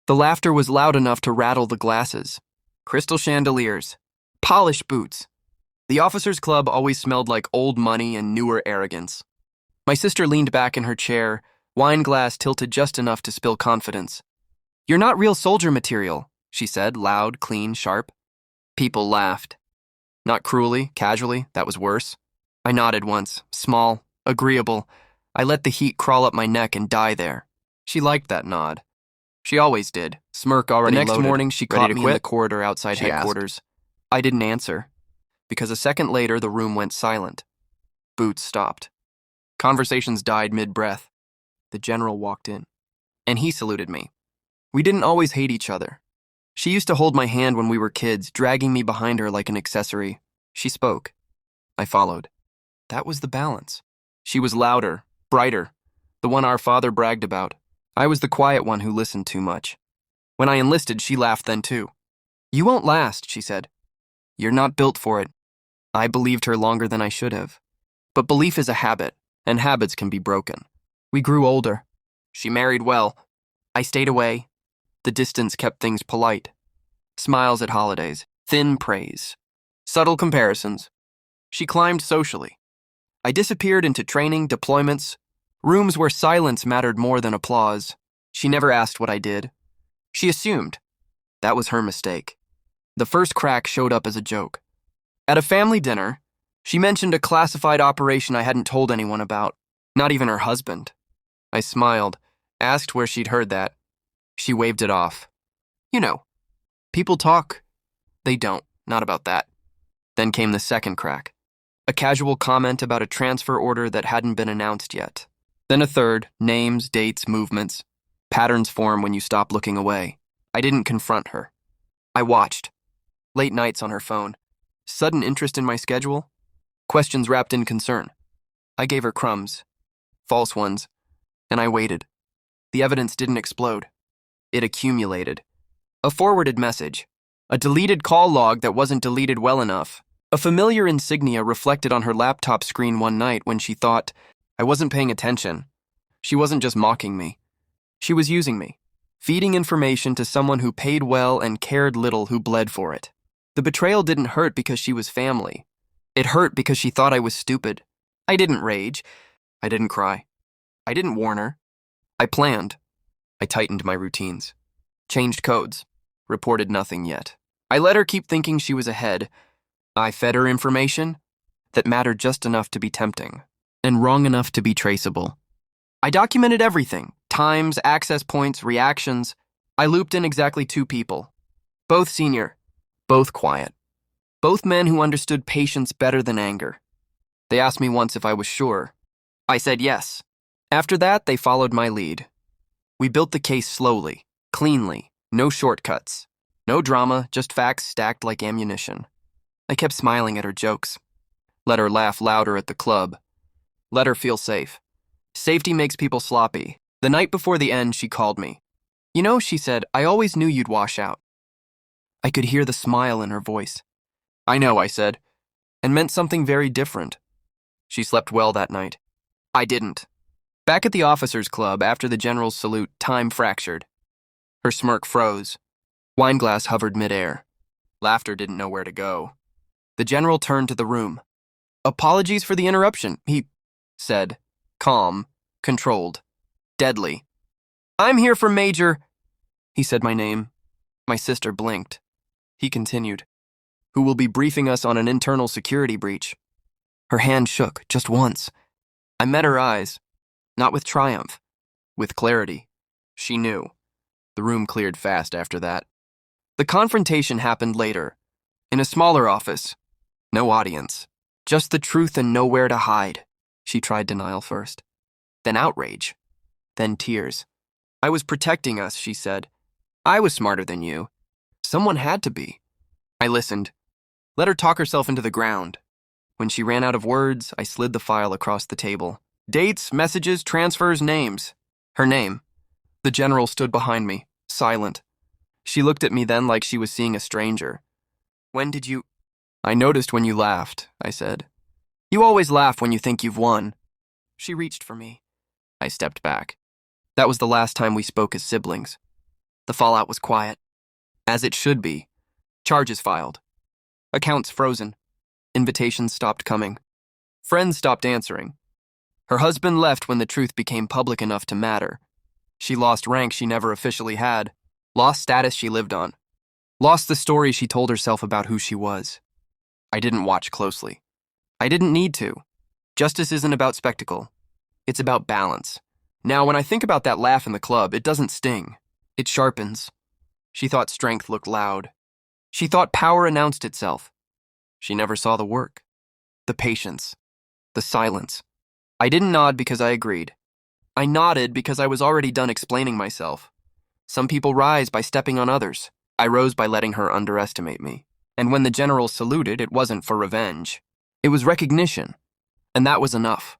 The laughter was loud enough to rattle the glasses. Crystal chandeliers. Polished boots. The officers' club always smelled like old money and newer arrogance. My sister leaned back in her chair, wine glass tilted just enough to spill confidence. "You're not real soldier material," she said, loud, clean, sharp. People laughed. Not cruelly, casually, that was worse. I nodded once, small, agreeable. I let the heat crawl up my neck and die there. She liked that nod. She always did. Smirk already loaded. The next morning, she caught me in the corridor outside headquarters. I didn't answer, because a second later, the room went silent. Boots stopped. Conversations died mid-breath. The general walked in, and he saluted me. We didn't always hate each other. She used to hold my hand when we were kids, dragging me behind her like an accessory. She spoke. I followed. That was the balance. She was louder, brighter, the one our father bragged about. I was the quiet one who listened too much. When I enlisted, she laughed then too. "You won't last," she said. "You're not built for it." I believed her longer than I should have. But belief is a habit, and habits can be broken. We grew older. She married well. I stayed away. The distance kept things polite. Smiles at holidays, thin praise, subtle comparisons. She climbed socially. I disappeared into training, deployments, rooms where silence mattered more than applause. She never asked what I did. She assumed. That was her mistake. The first crack showed up as a joke. At a family dinner, she mentioned a classified operation I hadn't told anyone about, not even her husband. I smiled, asked where she'd heard that. She waved it off. You know, people talk. They don't, not about that. Then came the second crack. A casual comment about a transfer order that hadn't been announced yet. Then a third, names, dates, movements. Patterns form when you stop looking away. I didn't confront her. I watched. Late nights on her phone. Sudden interest in my schedule. Questions wrapped in concern. I gave her crumbs. False ones. And I waited. The evidence didn't explode. It accumulated. A forwarded message. A deleted call log that wasn't deleted well enough. A familiar insignia reflected on her laptop screen one night when she thought I wasn't paying attention. She wasn't just mocking me. She was using me, feeding information to someone who paid well and cared little who bled for it. The betrayal didn't hurt because she was family. It hurt because she thought I was stupid. I didn't rage. I didn't cry. I didn't warn her. I planned. I tightened my routines. Changed codes. Reported nothing yet. I let her keep thinking she was ahead. I fed her information that mattered just enough to be tempting and wrong enough to be traceable. I documented everything. Times, access points, reactions. I looped in exactly 2 people. Both senior. Both quiet. Both men who understood patience better than anger. They asked me once if I was sure. I said yes. After that, they followed my lead. We built the case slowly, cleanly, no shortcuts. No drama, just facts stacked like ammunition. I kept smiling at her jokes. Let her laugh louder at the club. Let her feel safe. Safety makes people sloppy. The night before the end, she called me. "You know," she said, "I always knew you'd wash out." I could hear the smile in her voice. "I know," I said, and meant something very different. She slept well that night. I didn't. Back at the officers' club, after the general's salute, time fractured. Her smirk froze. Wineglass hovered midair. Laughter didn't know where to go. The general turned to the room. "Apologies for the interruption," he said, calm, controlled, deadly. "I'm here for Major..." He said my name. My sister blinked. He continued, "Who will be briefing us on an internal security breach." Her hand shook, just once. I met her eyes, not with triumph, with clarity. She knew. The room cleared fast after that. The confrontation happened later, in a smaller office. No audience. Just the truth and nowhere to hide. She tried denial first. Then outrage. Then tears. "I was protecting us," she said. "I was smarter than you. Someone had to be." I listened. Let her talk herself into the ground. When she ran out of words, I slid the file across the table. Dates, messages, transfers, names. Her name. The general stood behind me, silent. She looked at me then like she was seeing a stranger. "When did you..." "I noticed when you laughed," I said. "You always laugh when you think you've won." She reached for me. I stepped back. That was the last time we spoke as siblings. The fallout was quiet. As it should be. Charges filed. Accounts frozen. Invitations stopped coming. Friends stopped answering. Her husband left when the truth became public enough to matter. She lost rank she never officially had. Lost status she lived on. Lost the story she told herself about who she was. I didn't watch closely. I didn't need to. Justice isn't about spectacle. It's about balance. Now, when I think about that laugh in the club, it doesn't sting. It sharpens. She thought strength looked loud. She thought power announced itself. She never saw the work. The patience. The silence. I didn't nod because I agreed. I nodded because I was already done explaining myself. Some people rise by stepping on others. I rose by letting her underestimate me. And when the general saluted, it wasn't for revenge. It was recognition. And that was enough.